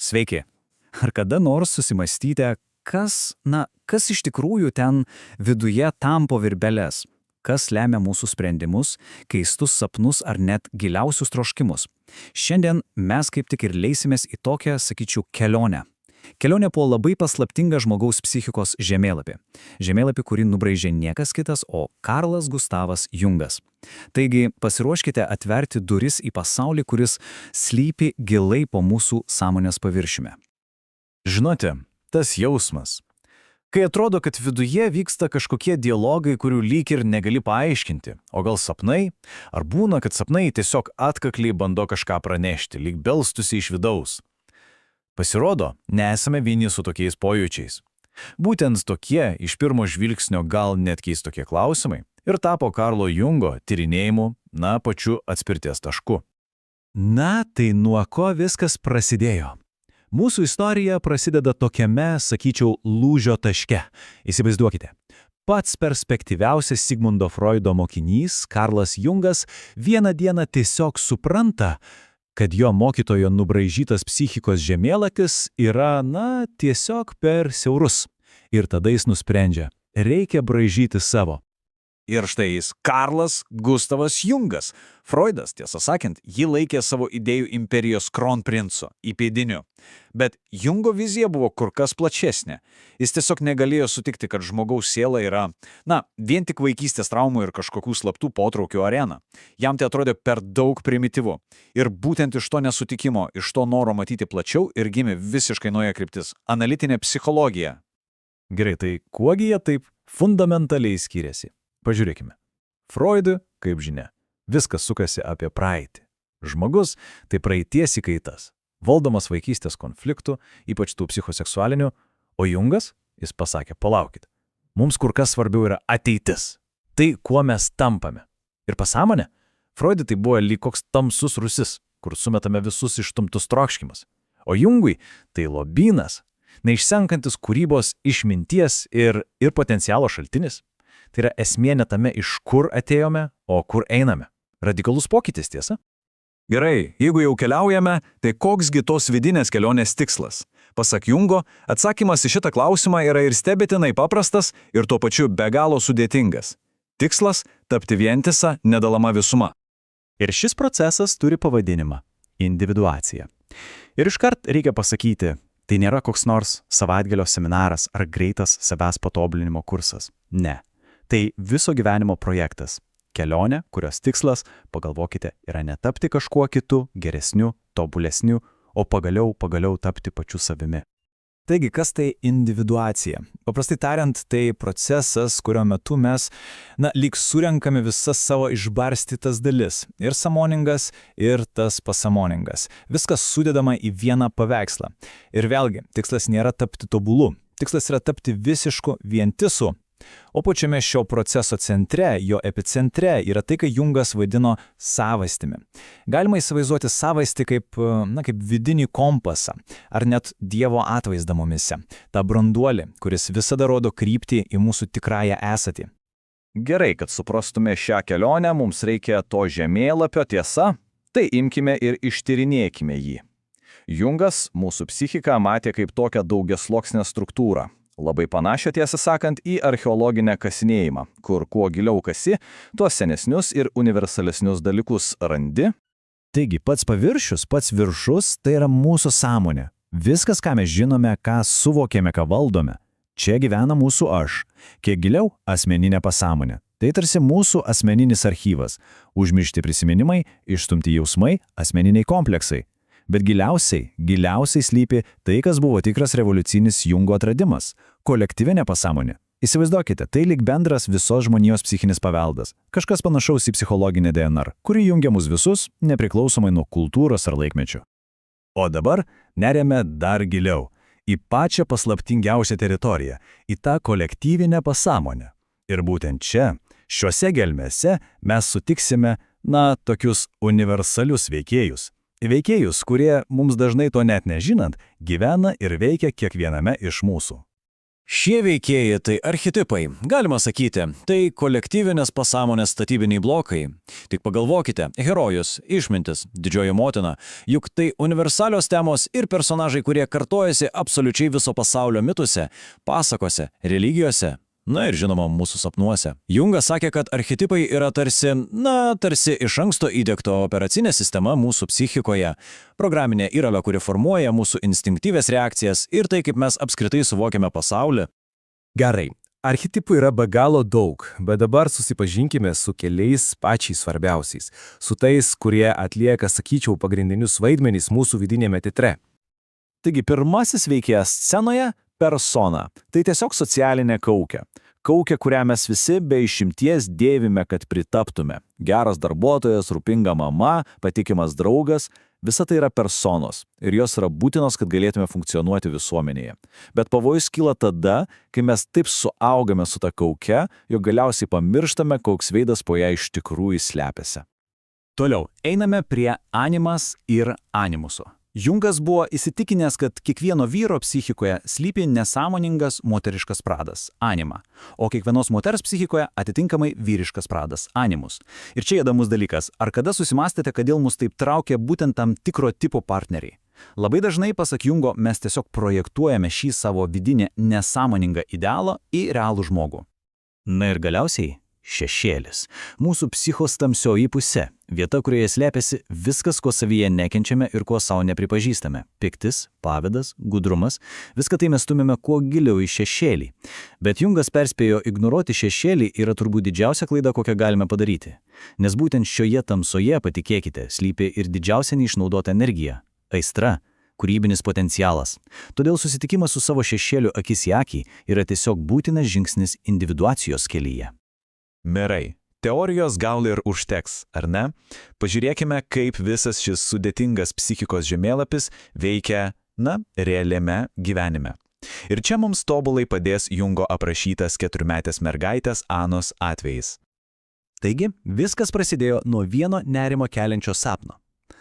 Sveiki. Ar kada nors susimastyti, kas iš tikrųjų ten viduje tampo virbeles? Kas lemia mūsų sprendimus, keistus sapnus ar net giliausius troškimus? Šiandien mes kaip tik ir leisimės į tokią, sakyčiau, kelionę. Kelionė po labai paslaptingą žmogaus psichikos žemėlapį. Žemėlapį, kurį nubraižė niekas kitas, o Karlas Gustavas Jungas. Taigi pasiruoškite atverti duris į pasaulį, kuris slypi gilai po mūsų sąmonės paviršiumi. Žinote, tas jausmas, kai atrodo, kad viduje vyksta kažkokie dialogai, kurių lyg ir negali paaiškinti, o gal sapnai, ar būna, kad sapnai tiesiog atkakliai bando kažką pranešti, lyg belstųsi iš vidaus. Pasirodo, nesame vieni su tokiais pojūčiais. Būtent tokie, iš pirmo žvilgsnio gal net keistokie klausimai, ir tapo Karlo Jungo tyrinėjimu, pačiu atspirties tašku. Tai nuo ko viskas prasidėjo? Mūsų istorija prasideda tokiame, sakyčiau, lūžio taške. Įsivaizduokite. Pats perspektyviausias Sigmundo Freudo mokinys, Karlas Jungas, vieną dieną tiesiog supranta, kad jo mokytojo nubraižytas psichikos žemėlapis yra, tiesiog per siaurus. Ir tada jis nusprendžia, reikia braižyti savo. Ir štai jis, Karlas Gustavas Jungas. Freudas, tiesą sakant, jį laikė savo idėjų imperijos kronprincu, įpėdiniu. Bet Jungo vizija buvo kur kas plačesnė. Jis tiesiog negalėjo sutikti, kad žmogaus siela yra, vien tik vaikystės traumų ir kažkokių slaptų potraukių arena. Jam tai atrodė per daug primityvu. Ir būtent iš to nesutikimo, iš to noro matyti plačiau ir gimė visiškai nauja kryptis – analitinė psichologija. Gerai, tai kuogi jie taip fundamentaliai skiriasi? Pažiūrėkime. Freudui, kaip žinia, viskas sukasi apie praeitį. Žmogus – tai praeities įkaitas, valdomas vaikystės konfliktų, ypač tų psichoseksualinių, o Jungas, jis pasakė, palaukit, mums kur kas svarbiau yra ateitis. Tai, kuo mes tampame. Ir pasąmonė? Freudui tai buvo lyg koks tamsus rūsis, kur sumetame visus ištumtus trokškimus. O Jungui tai lobynas, neišsenkantis kūrybos išminties ir potencialo šaltinis. Tai yra esmė ne tame, iš kur atėjome, o kur einame. Radikalus pokytis, tiesa? Gerai, jeigu jau keliaujame, tai koksgi tos vidinės kelionės tikslas? Pasak Jungo, atsakymas į šitą klausimą yra ir stebėtinai paprastas, ir tuo pačiu be galo sudėtingas. Tikslas – tapti vientisa, nedaloma visuma. Ir šis procesas turi pavadinimą – individuacija. Ir iškart reikia pasakyti, tai nėra koks nors savaitgalio seminaras ar greitas savęs patobulinimo kursas. Ne. Tai viso gyvenimo projektas. Kelionė, kurios tikslas, pagalvokite, yra ne tapti kažkuo kitu, geresniu, tobulesniu, o pagaliau tapti pačiu savimi. Taigi, kas tai individuacija? Paprastai tariant, tai procesas, kurio metu mes, lyg surenkame visas savo išbarstytas dalis. Ir sąmoningas, ir tas pasąmoningas. Viskas sudedama į vieną paveikslą. Ir vėlgi, tikslas nėra tapti tobulu. Tikslas yra tapti visišku vientisu. O pačiame šio proceso centre, jo epicentre, yra tai, kai Jungas vadino savastimi. Galima įsivaizduoti savastį kaip vidinį kompasą, ar net Dievo atvaizdą mumyse. Ta branduolį, kuris visada rodo kryptį į mūsų tikrąją esatį. Gerai, kad suprastume šią kelionę, mums reikia to žemėlapio, tiesa, tai imkime ir ištyrinėkime jį. Jungas mūsų psichiką matė kaip tokią daugiasluoksnę struktūrą. Labai panašią, tiesą sakant, į archeologinę kasinėjimą, kur kuo giliau kasi, tuos senesnius ir universalesnius dalykus randi. Taigi pats paviršius, pats viršus, tai yra mūsų sąmonė. Viskas, ką mes žinome, ką suvokėme, ką valdome. Čia gyvena mūsų aš. Kiek giliau – asmeninė pasąmonė. Tai tarsi mūsų asmeninis archyvas. Užmiršti prisiminimai, išstumti jausmai, asmeniniai kompleksai. Bet giliausiai slypi tai, kas buvo tikras revoliucinis Jungo atradimas – kolektyvinė pasąmonė. Įsivaizduokite, tai lyg bendras visos žmonijos psichinis paveldas, kažkas panašaus į psichologinę DNR, kuri jungia mus visus, nepriklausomai nuo kultūros ar laikmečio. O dabar neriame dar giliau, į pačią paslaptingiausią teritoriją, į tą kolektyvinę pasąmonę. Ir būtent čia, šiuose gelmėse, mes sutiksime, tokius universalius veikėjus. Veikėjus, kurie mums dažnai to net nežinant, gyvena ir veikia kiekviename iš mūsų. Šie veikėjai tai archetipai, galima sakyti, tai kolektyvinės pasąmonės statybiniai blokai. Tik pagalvokite, herojus, išmintis, didžioji motina, juk tai universalios temos ir personažai, kurie kartojasi absoliučiai viso pasaulio mituose, pasakose, religijose. Na ir žinoma, mūsų sapnuose. Jungas sakė, kad archetipai yra tarsi iš anksto įdiegto operacinė sistema mūsų psichikoje, programinė įranga, kuri formuoja mūsų instinktyvės reakcijas ir tai, kaip mes apskritai suvokiame pasaulį. Gerai, archetipų yra be galo daug, bet dabar susipažinkime su keliais pačiais svarbiausiais, su tais, kurie atlieka, sakyčiau, pagrindinius vaidmenys mūsų vidinėme teatre. Taigi pirmasis veikėjas scenoje – persona. Tai tiesiog socialinė kaukė. Kaukė, kurią mes visi be išimties dėvime, kad pritaptume. Geras darbuotojas, rūpinga mama, patikimas draugas – visa tai yra personos. Ir jos yra būtinos, kad galėtume funkcionuoti visuomenėje. Bet pavojus kyla tada, kai mes taip suaugame su ta kauke, jog galiausiai pamirštame, koks veidas po ją iš tikrųjų slepiasi. Toliau, einame prie animas ir animuso. Jungas buvo įsitikinęs, kad kiekvieno vyro psichikoje slypi nesąmoningas moteriškas pradas – anima, o kiekvienos moters psichikoje atitinkamai vyriškas pradas – animus. Ir čia įdomus dalykas, ar kada susimastėte, kodėl mus taip traukia būtent tam tikro tipo partneriai? Labai dažnai, pasak Jungo, mes tiesiog projektuojame šį savo vidinį nesąmoningą idealą į realų žmogų. Na ir galiausiai šešėlis. Mūsų psichos tamsioji pusė. Vieta, kurioje slepiasi viskas, ko savyje nekenčiame ir ko savo nepripažįstame. Piktis, pavydas, gudrumas. Viską tai mes stumėme kuo giliau į šešėlį. Bet Jungas perspėjo, ignoruoti šešėlį yra turbūt didžiausia klaida, kokią galime padaryti. Nes būtent šioje tamsoje, patikėkite, slypi ir didžiausia neišnaudota energija – aistra, kūrybinis potencialas. Todėl susitikimas su savo šešėliu akis į akį yra tiesiog būtinas žingsnis individuacijos kelyje. Merai, teorijos gal ir užteks, ar ne? Pažiūrėkime, kaip visas šis sudėtingas psichikos žemėlapis veikia, realiame gyvenime. Ir čia mums tobulai padės Jungo aprašytas 4-metės mergaitės Anos atvejis. Taigi, viskas prasidėjo nuo vieno nerimo keliančio sapno.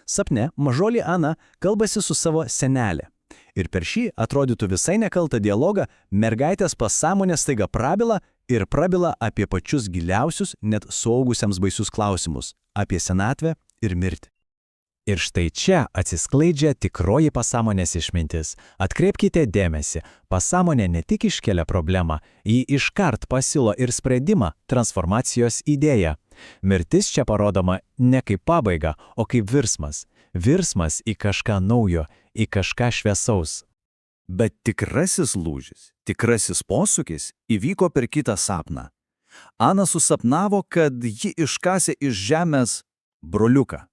Sapne mažolė Ana kalbasi su savo senelė. Ir per šį, atrodytų visai nekaltą dialogą, mergaitės pasąmonė staiga prabila apie pačius giliausius, net suaugusiems baisius klausimus – apie senatvę ir mirtį. Ir štai čia atsiskleidžia tikroji pasąmonės išmintis. Atkreipkite dėmesį, pasąmonė ne tik iškelia problemą, ji iškart pasiūlo ir sprendimą – transformacijos idėją. Mirtis čia parodoma ne kaip pabaiga, o kaip virsmas. Virsmas į kažką naujo, į kažką šviesaus. Bet tikrasis lūžis, tikrasis posūkis įvyko per kitą sapną. Ana susapnavo, kad ji iškasė iš žemės broliuką.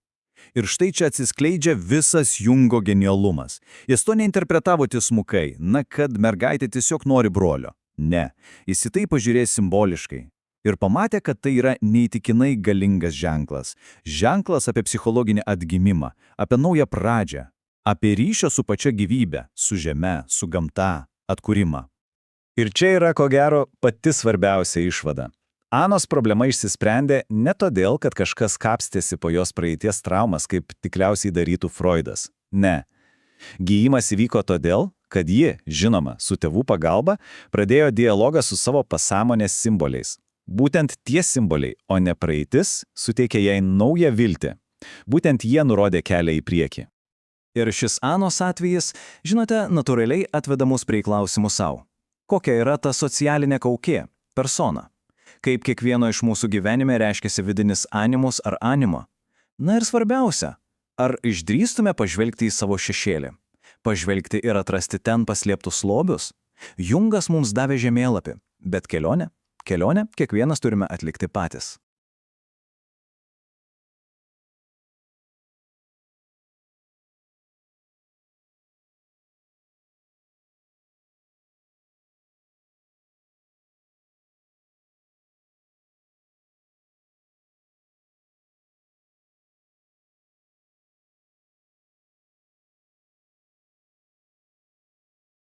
Ir štai čia atsiskleidžia visas Jungo genialumas. Jis to neinterpretavo tiesmukai, kad mergaitė tiesiog nori brolio. Ne, jis į tai pažiūrės simboliškai. Ir pamatė, kad tai yra neįtikinai galingas ženklas. Ženklas apie psichologinį atgimimą, apie naują pradžią, apie ryšio su pačia gyvybe, su žeme, su gamta, atkūrimą. Ir čia yra, ko gero, pati svarbiausia išvada. Anos problema išsisprendė ne todėl, kad kažkas kapstėsi po jos praeities traumas, kaip tikriausiai darytų Freudas. Ne. Gijimas įvyko todėl, kad ji, žinoma, su tėvų pagalba, pradėjo dialogą su savo pasąmonės simboliais. Būtent tie simboliai, o ne praeitis, suteikė jai naują viltį. Būtent jie nurodė kelią į priekį. Ir šis Anos atvejis, žinote, natūraliai atveda mus prie klausimų savo. Kokia yra ta socialinė kaukė, persona? Kaip kiekvieno iš mūsų gyvenime reiškiasi vidinis animus ar anima? Na ir svarbiausia, ar išdrįstume pažvelgti į savo šešėlį? Pažvelgti ir atrasti ten paslėptus lobius? Jungas mums davė žemėlapį, bet kelionę kiekvienas turime atlikti patys.